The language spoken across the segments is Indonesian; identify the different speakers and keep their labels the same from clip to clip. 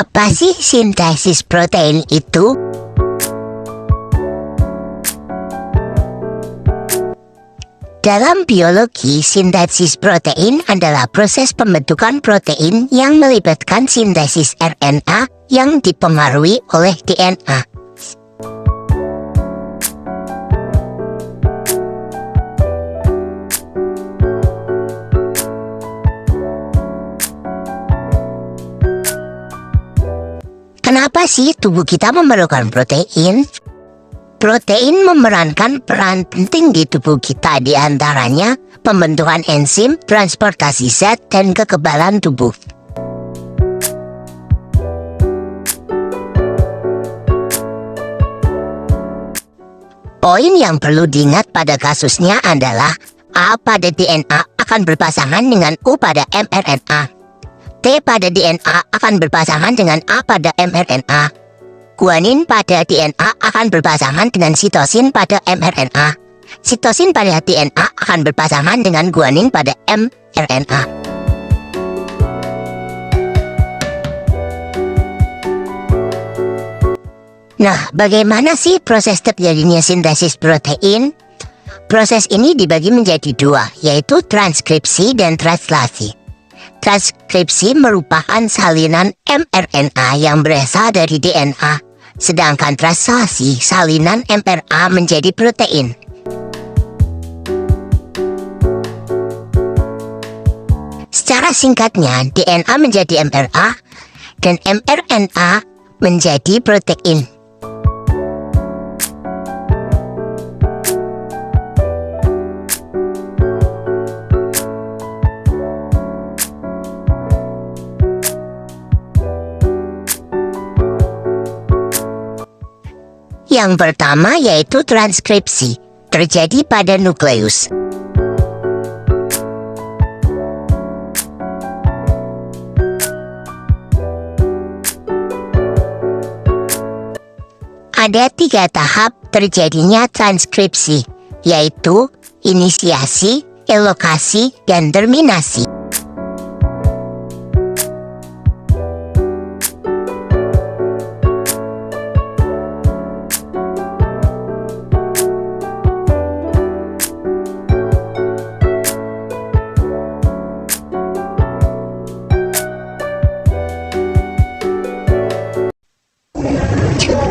Speaker 1: Apa sih sintesis protein itu? Dalam biologi, sintesis protein adalah proses pembentukan protein yang melibatkan sintesis RNA yang dipengaruhi oleh DNA. Kenapa sih tubuh kita memerlukan protein? Protein memerankan peran penting di tubuh kita, di antaranya pembentukan enzim, transportasi zat, dan kekebalan tubuh. Poin yang perlu diingat pada kasusnya adalah A pada DNA akan berpasangan dengan U pada mRNA. T pada DNA akan berpasangan dengan A pada mRNA. Guanin pada DNA akan berpasangan dengan sitosin pada mRNA. Sitosin pada DNA akan berpasangan dengan guanin pada mRNA. Nah, bagaimana sih proses terjadinya sintesis protein? Proses ini dibagi menjadi dua, yaitu transkripsi dan translasi. Transkripsi merupakan salinan mRNA yang berasal dari DNA. Sedangkan translasi salinan mRNA menjadi protein. Secara singkatnya, DNA menjadi mRNA dan mRNA menjadi protein. Yang pertama yaitu transkripsi, terjadi pada nukleus. Ada 3 tahap terjadinya transkripsi, yaitu inisiasi, elokasi, dan terminasi.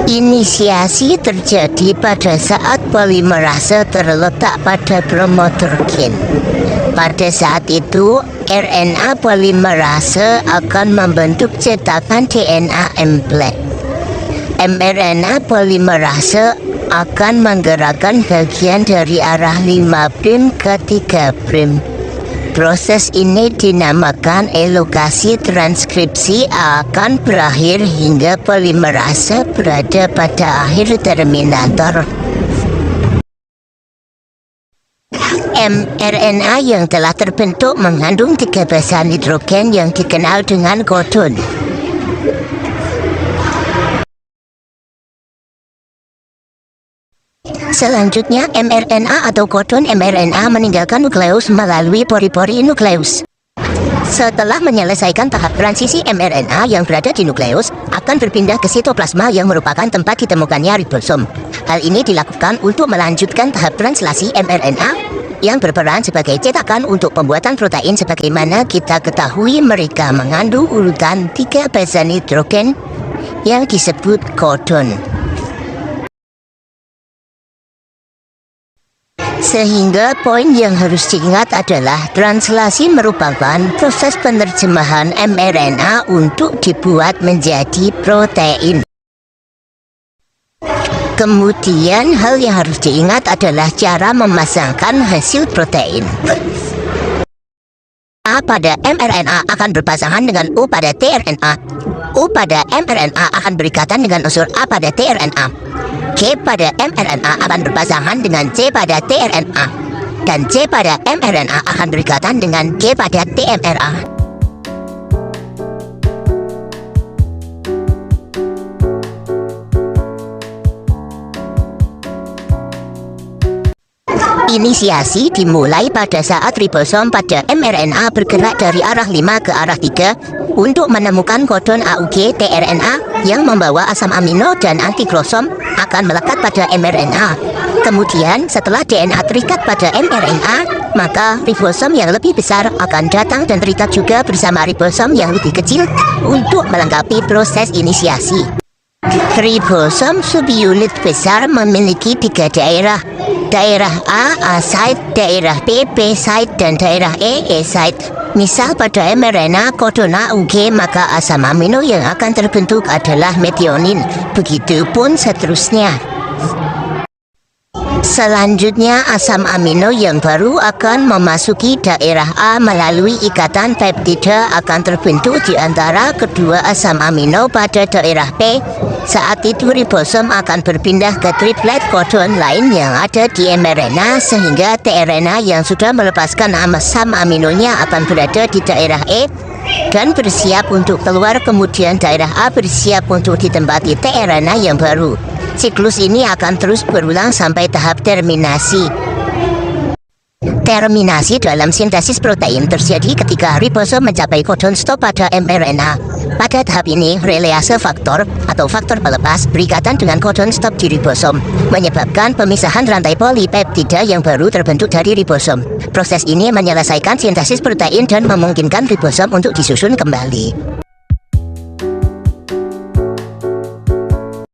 Speaker 1: Inisiasi terjadi pada saat polimerase terletak pada bromoturkin. Pada saat itu, RNA polimerase akan membentuk cetakan DNA template. mRNA polimerase akan menggerakkan bagian dari arah 5' ke 3'. Proses ini dinamakan elokasi. Transkripsi akan berakhir hingga polimerase berada pada akhir terminator. mRNA yang telah terbentuk mengandung 3 basa nitrogen yang dikenal dengan kodon. Selanjutnya, mRNA atau kodon mRNA meninggalkan nukleus melalui pori-pori nukleus. Setelah menyelesaikan tahap transisi, mRNA yang berada di nukleus akan berpindah ke sitoplasma yang merupakan tempat ditemukannya ribosom. Hal ini dilakukan untuk melanjutkan tahap translasi mRNA yang berperan sebagai cetakan untuk pembuatan protein. Sebagaimana kita ketahui, mereka mengandung urutan 3 basa nitrogen yang disebut kodon. Sehingga poin yang harus diingat adalah translasi merupakan proses penerjemahan mRNA untuk dibuat menjadi protein. Kemudian hal yang harus diingat adalah cara memasangkan hasil protein. A pada mRNA akan berpasangan dengan U pada tRNA. U pada mRNA akan berikatan dengan unsur A pada tRNA. C pada mRNA akan berpasangan dengan C pada tRNA. Dan C pada mRNA akan berikatan dengan G pada tMRA. inisiasi dimulai pada saat ribosom pada mRNA bergerak dari arah 5 ke arah 3 untuk menemukan kodon AUG tRNA yang membawa asam amino dan antikrosom akan melekat pada mRNA. Kemudian setelah DNA terikat pada mRNA, maka ribosom yang lebih besar akan datang dan terikat juga bersama ribosom yang lebih kecil untuk melengkapi proses inisiasi. Ribosom subunit besar memiliki 3 daerah. Daerah A site, daerah B site, dan daerah E site. Misal pada mRNA kodon AUG, maka asam amino yang akan terbentuk adalah metionin. Begitupun seterusnya. Selanjutnya, asam amino yang baru akan memasuki daerah A melalui ikatan peptida akan terbentuk di antara kedua asam amino pada daerah P. Saat itu ribosom akan berpindah ke triplet kodon lain yang ada di mRNA sehingga tRNA yang sudah melepaskan asam aminonya akan berada di daerah E dan bersiap untuk keluar, kemudian daerah A bersiap untuk ditempati tRNA yang baru. Siklus ini akan terus berulang sampai tahap terminasi. Terminasi dalam sintesis protein terjadi ketika ribosom mencapai kodon stop pada mRNA. Pada tahap ini, relayase faktor atau faktor pelepas berikatan dengan kodon stop di ribosom, menyebabkan pemisahan rantai polipeptida yang baru terbentuk dari ribosom. Proses ini menyelesaikan sintesis protein dan memungkinkan ribosom untuk disusun kembali.